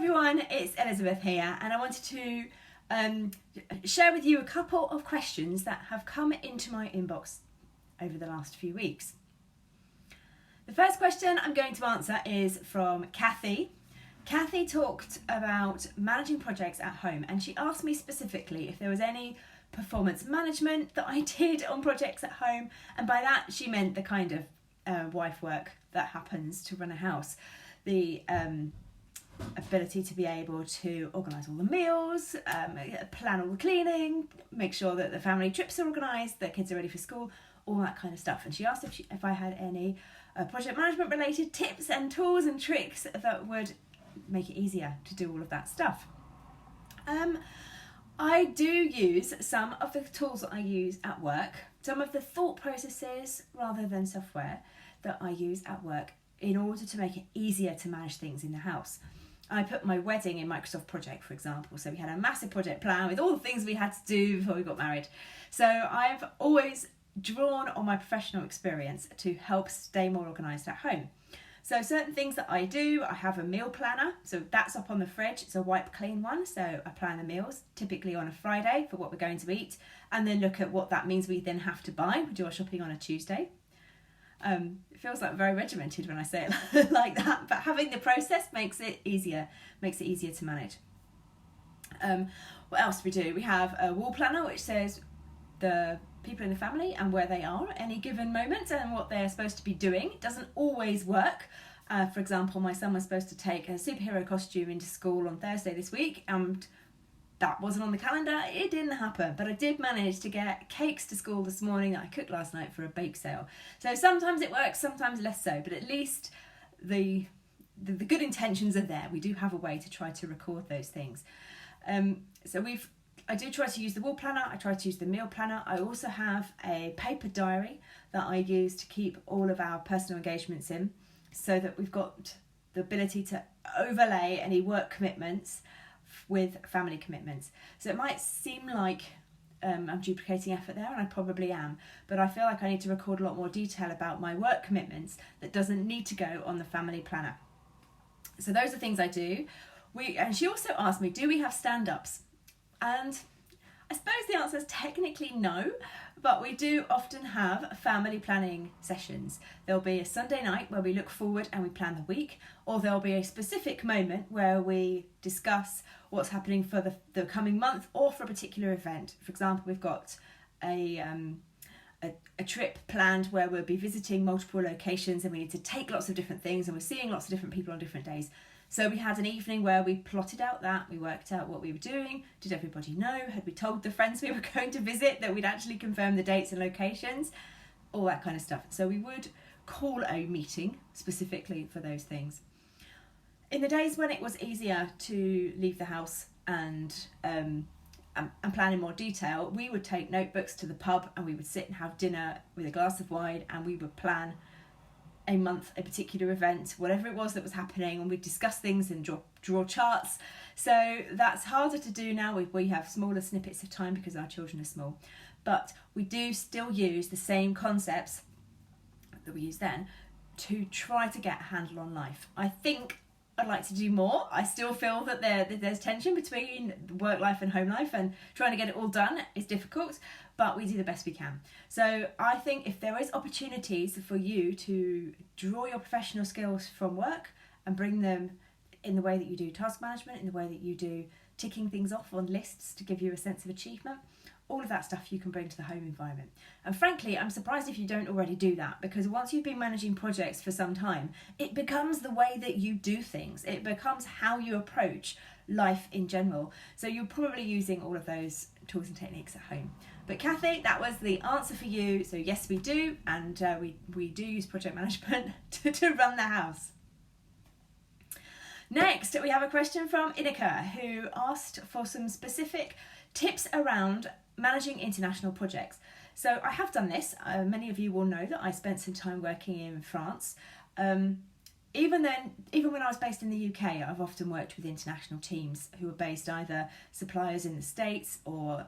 everyone, it's Elizabeth here, and I wanted to share with you a couple of questions that have come into my inbox over the last few weeks. The first question I'm going to answer is from Kathy. Kathy talked about managing projects at home, and she asked me specifically if there was any performance management that I did on projects at home, and by that she meant the kind of wife work that happens to run a house. The ability to be able to organise all the meals, plan all the cleaning, make sure that the family trips are organised, the kids are ready for school, all that kind of stuff. And she asked if I had any project management related tips and tools and tricks that would make it easier to do all of that stuff. I do use some of the tools that I use at work, some of the thought processes rather than software that I use at work in order to make it easier to manage things in the house. I put my wedding in Microsoft Project, for example, so we had a massive project plan with all the things we had to do before we got married. So I've always drawn on my professional experience to help stay more organised at home. So certain things that I do, I have a meal planner, so that's up on the fridge. It's a wipe clean one, so I plan the meals, typically on a Friday for what we're going to eat, and then look at what that means we then have to buy. We do our shopping on a Tuesday. It feels like very regimented when I say it like that, but having the process makes it easier to manage. What else do we do? We have a wall planner which says the people in the family and where they are at any given moment and what they're supposed to be doing. It doesn't always work. For example, my son was supposed to take a superhero costume into school on Thursday this week, and that wasn't on the calendar. It didn't happen, but I did manage to get cakes to school this morning that I cooked last night for a bake sale. So sometimes it works, sometimes less so, but at least the good intentions are there. We do have a way to try to record those things. I do try to use the wall planner, I try to use the meal planner. I also have a paper diary that I use to keep all of our personal engagements in, so that we've got the ability to overlay any work commitments with family commitments. So it might seem like I'm duplicating effort there, and I probably am, but I feel like I need to record a lot more detail about my work commitments that doesn't need to go on the family planner. So those are things I do. And she also asked me, do we have stand-ups? And I suppose the answer is technically no, but we do often have family planning sessions. There'll be a Sunday night where we look forward and we plan the week, or there'll be a specific moment where we discuss what's happening for the coming month or for a particular event. For example, we've got a trip planned where we'll be visiting multiple locations and we need to take lots of different things and we're seeing lots of different people on different days. So we had an evening where we plotted out that, we worked out what we were doing. Did everybody know? Had we told the friends we were going to visit that we'd actually confirmed the dates and locations? All that kind of stuff. So we would call a meeting specifically for those things. In the days when it was easier to leave the house and plan in more detail, we would take notebooks to the pub and we would sit and have dinner with a glass of wine, and we would plan a month, a particular event, whatever it was that was happening, and we'd discuss things and draw charts. So that's harder to do now. We have smaller snippets of time because our children are small, but we do still use the same concepts that we used then to try to get a handle on life. I think I'd like to do more. I still feel that there's tension between work life and home life, and trying to get it all done is difficult, but we do the best we can. So I think if there is opportunities for you to draw your professional skills from work and bring them in the way that you do task management, in the way that you do ticking things off on lists to give you a sense of achievement, all of that stuff you can bring to the home environment. And frankly, I'm surprised if you don't already do that, because once you've been managing projects for some time, it becomes the way that you do things. It becomes how you approach life in general. So you're probably using all of those tools and techniques at home. But Kathy, that was the answer for you. So yes, we do, and we do use project management to run the house. Next, we have a question from Inika, who asked for some specific tips around managing international projects. So I have done this. Many of you will know that I spent some time working in France. Even when I was based in the UK, I've often worked with international teams who are based either suppliers in the States, or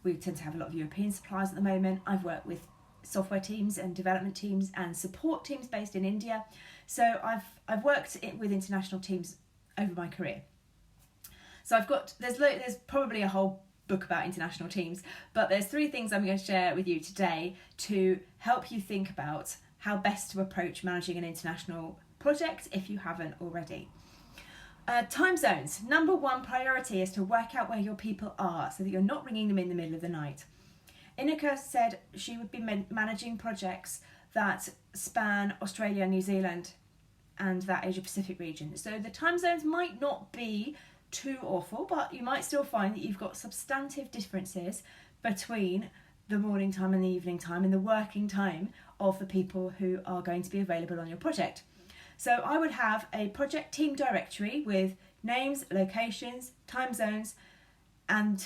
we tend to have a lot of European suppliers at the moment. I've worked with software teams and development teams and support teams based in India. So I've worked with international teams over my career. So there's probably a whole book about international teams, but there's 3 things I'm going to share with you today to help you think about how best to approach managing an international project if you haven't already. Time zones. Number 1 priority is to work out where your people are so that you're not ringing them in the middle of the night. Inika said she would be managing projects that span Australia, New Zealand and that Asia Pacific region. So the time zones might not be too awful, but you might still find that you've got substantive differences between the morning time and the evening time and the working time of the people who are going to be available on your project. So I would have a project team directory with names, locations, time zones, and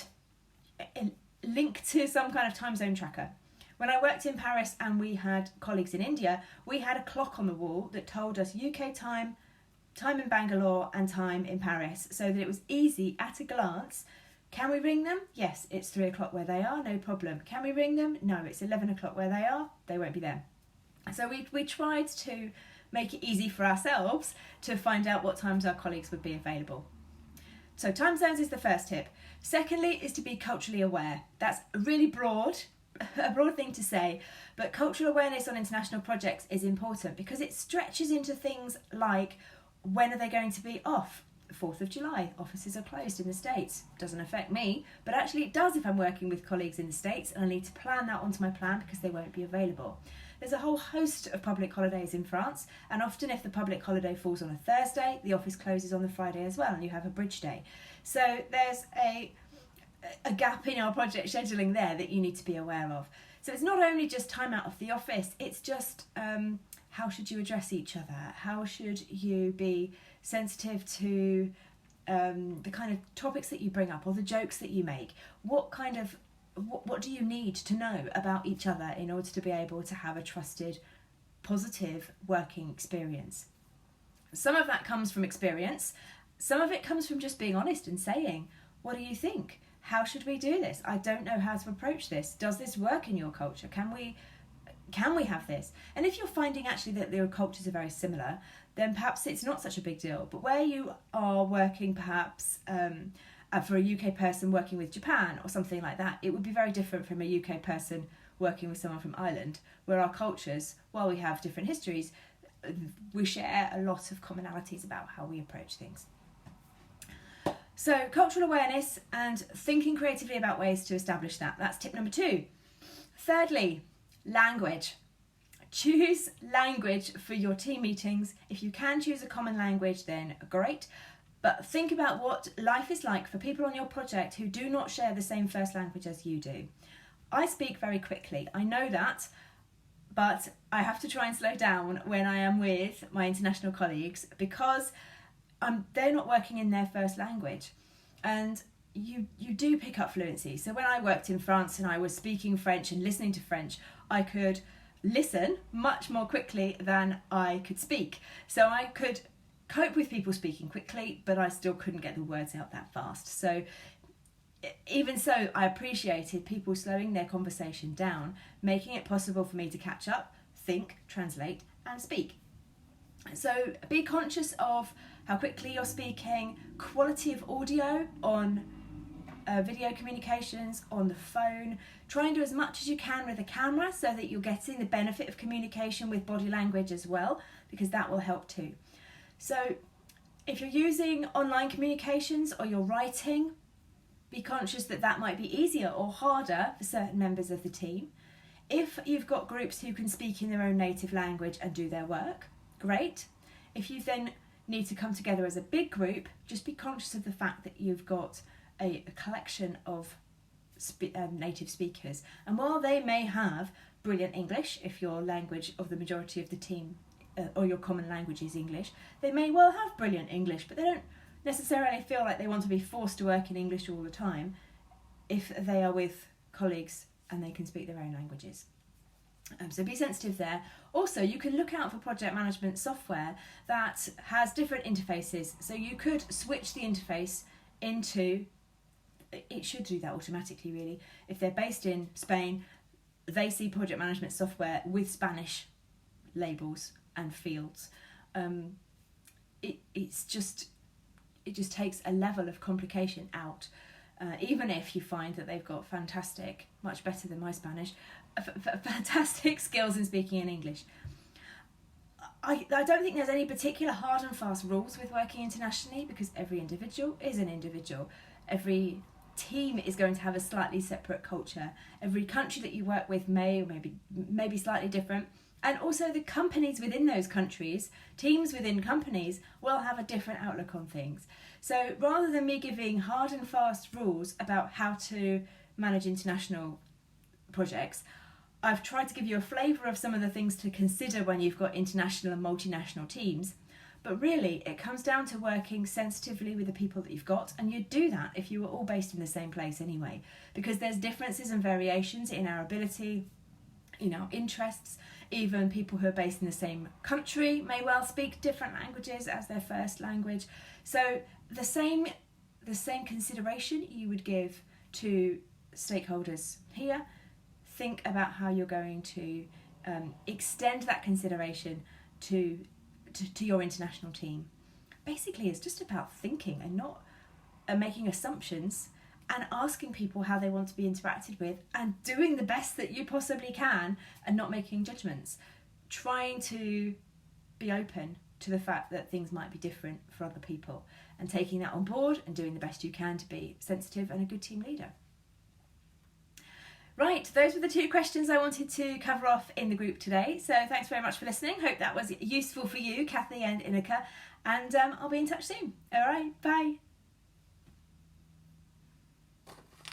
a link to some kind of time zone tracker. When I worked in Paris and we had colleagues in India, we had a clock on the wall that told us UK time, time in Bangalore and time in Paris, so that it was easy at a glance. Can we ring them? Yes, it's 3 o'clock where they are, no problem. Can we ring them? No, it's 11 o'clock where they are, they won't be there. So we tried to make it easy for ourselves to find out what times our colleagues would be available. So time zones is the first tip. Secondly is to be culturally aware. That's really broad, a broad thing to say, but cultural awareness on international projects is important because it stretches into things like, when are they going to be off? 4th of July, offices are closed in the States. Doesn't affect me, but actually it does if I'm working with colleagues in the States and I need to plan that onto my plan because they won't be available. There's a whole host of public holidays in France, and often if the public holiday falls on a Thursday, the office closes on the Friday as well, and you have a bridge day. So there's a gap in our project scheduling there that you need to be aware of. So it's not only just time out of the office, it's just how should you address each other? How should you be sensitive to the kind of topics that you bring up or the jokes that you make? What do you need to know about each other in order to be able to have a trusted, positive working experience? Some of that comes from experience. Some of it comes from just being honest and saying, what do you think? How should we do this? I don't know how to approach this. Does this work in your culture? Can we have this? And if you're finding actually that your cultures are very similar, then perhaps it's not such a big deal. But where you are working perhaps for a UK person working with Japan or something like that, it would be very different from a UK person working with someone from Ireland, where our cultures, while we have different histories, we share a lot of commonalities about how we approach things. So cultural awareness and thinking creatively about ways to establish that. That's tip number 2. Thirdly, language. Choose language for your team meetings. If you can choose a common language, then great. But think about what life is like for people on your project who do not share the same first language as you do. I speak very quickly, I know that, but I have to try and slow down when I am with my international colleagues because they're not working in their first language. And you do pick up fluency. So when I worked in France and I was speaking French and listening to French, I could listen much more quickly than I could speak. So I could cope with people speaking quickly, but I still couldn't get the words out that fast. So even so, I appreciated people slowing their conversation down, making it possible for me to catch up, think, translate, and speak. So be conscious of how quickly you're speaking, quality of audio on video communications, on the phone. Try and do as much as you can with a camera so that you're getting the benefit of communication with body language as well, because that will help too. So if you're using online communications or you're writing, be conscious that that might be easier or harder for certain members of the team. If you've got groups who can speak in their own native language and do their work, great. If you then need to come together as a big group, just be conscious of the fact that you've got a collection of native speakers. And while they may have brilliant English, if your language of the majority of the team or your common language is English, they may well have brilliant English, but they don't necessarily feel like they want to be forced to work in English all the time if they are with colleagues and they can speak their own languages. So be sensitive there. Also, you can look out for project management software that has different interfaces. So you could switch the interface into, it should do that automatically really. If they're based in Spain, they see project management software with Spanish labels and fields. It's it just takes a level of complication out. Even if you find that they've got fantastic, much better than my Spanish, fantastic skills in speaking in English. I don't think there's any particular hard and fast rules with working internationally, because every individual is an individual. Every team is going to have a slightly separate culture. Every country that you work with may be slightly different. And also the companies within those countries, teams within companies, will have a different outlook on things. So rather than me giving hard and fast rules about how to manage international projects, I've tried to give you a flavour of some of the things to consider when you've got international and multinational teams. But really, it comes down to working sensitively with the people that you've got, and you'd do that if you were all based in the same place anyway, because there's differences and variations in our ability, in our interests. Even people who are based in the same country may well speak different languages as their first language. So the same consideration you would give to stakeholders here, think about how you're going to extend that consideration to your international team. Basically, it's just about thinking and not making assumptions, and asking people how they want to be interacted with, and doing the best that you possibly can, and not making judgments. Trying to be open to the fact that things might be different for other people, and taking that on board and doing the best you can to be sensitive and a good team leader. Right, those were the 2 questions I wanted to cover off in the group today. So thanks very much for listening. Hope that was useful for you, Kathy and Inika. And I'll be in touch soon. All right, bye.